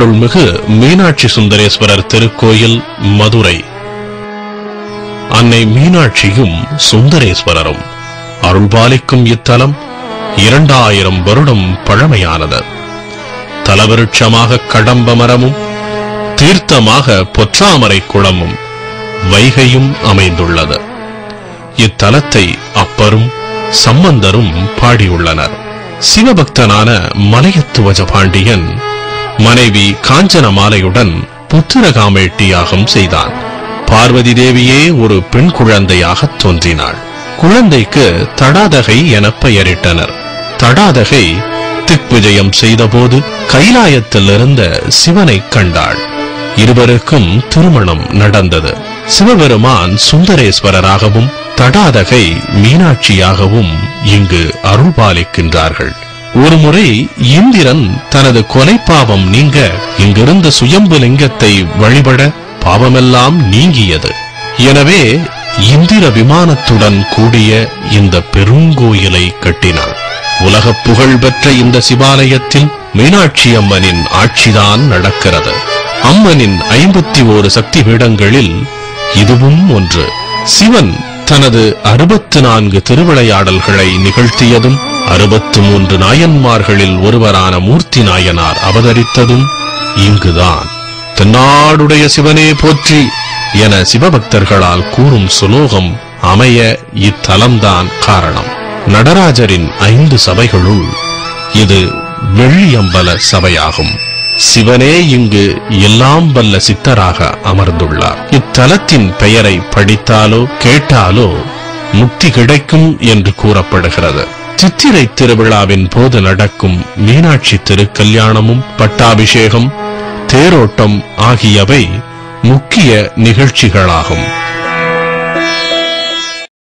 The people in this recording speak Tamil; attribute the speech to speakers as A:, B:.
A: அருள்மிகு மீனாட்சி சுந்தரேஸ்வரர் திருக்கோயில், மதுரை. அன்னை மீனாட்சியும் சுந்தரேஸ்வரரும் அருள்பாலிக்கும் இத்தலம் 2000 வருடம் பழமையானது. தலவிருட்சமாக கடம்ப மரமும் தீர்த்தமாக பொற்றாமரை குளமும் வைகையும் அமைந்துள்ளது. இத்தலத்தை அப்பரும் சம்பந்தரும் பாடியுள்ளனர். சிவபக்தனான மலையத்துவஜ பாண்டியன் மனைவி காஞ்சனமாலையுடன் புத்திரகாமேட்டி யாகம் செய்தான். பார்வதி தேவியே ஒரு பெண் குழந்தையாக தோன்றினாள். குழந்தைக்கு தடாதகை என பெயரிட்டனர். தடாதகை திக்விஜயம் செய்தபோது கைலாயத்தில் இருந்த சிவனை கண்டாள். இருவருக்கும் திருமணம் நடந்தது. சிவபெருமான் சுந்தரேஸ்வரராகவும் தடாதகை மீனாட்சியாகவும் இங்கு அருள்பாலிக்கின்றார்கள். ஒருமுறை இந்திரன் தனது கொலைப்பாவம் நீங்க இங்கிருந்த சுயம்பு லிங்கத்தை வழிபட பாவமெல்லாம் நீங்கியது. எனவே இந்திர விமானத்துடன் கூடிய இந்த பெருங்கோயிலை கட்டினான். உலக புகழ் பெற்ற இந்த சிவாலயத்தில் மீனாட்சி அம்மனின் ஆட்சிதான் நடக்கிறது. அம்மனின் 51 சக்தி பீடங்களில் இதுவும் ஒன்று. சிவன் தனது 64 திருவிளையாடல்களை நிகழ்த்தியதும் 63 நாயன்மார்களில் ஒருவரான மூர்த்தி நாயனார் அவதரித்ததும் இங்குதான். தென்னாடுடைய சிவனே போற்றி என சிவபக்தர்களால் கூறும் சுலோகம் அமைய இத்தலம்தான் காரணம். நடராஜரின் 5 சபைகளுள் இது வெள்ளியம்பல சபையாகும். சிவனே இங்கு எல்லாம் வல்ல சித்தராக அமர்ந்துள்ளார். இத்தலத்தின் பெயரை படித்தாலோ கேட்டாலோ முக்தி கிடைக்கும் என்று கூறப்படுகிறது. சித்திரை திருவிழாவின் போது நடக்கும் மீனாட்சி திருக்கல்யாணமும் பட்டாபிஷேகம், தேரோட்டம் ஆகியவை முக்கிய நிகழ்ச்சிகளாகும்.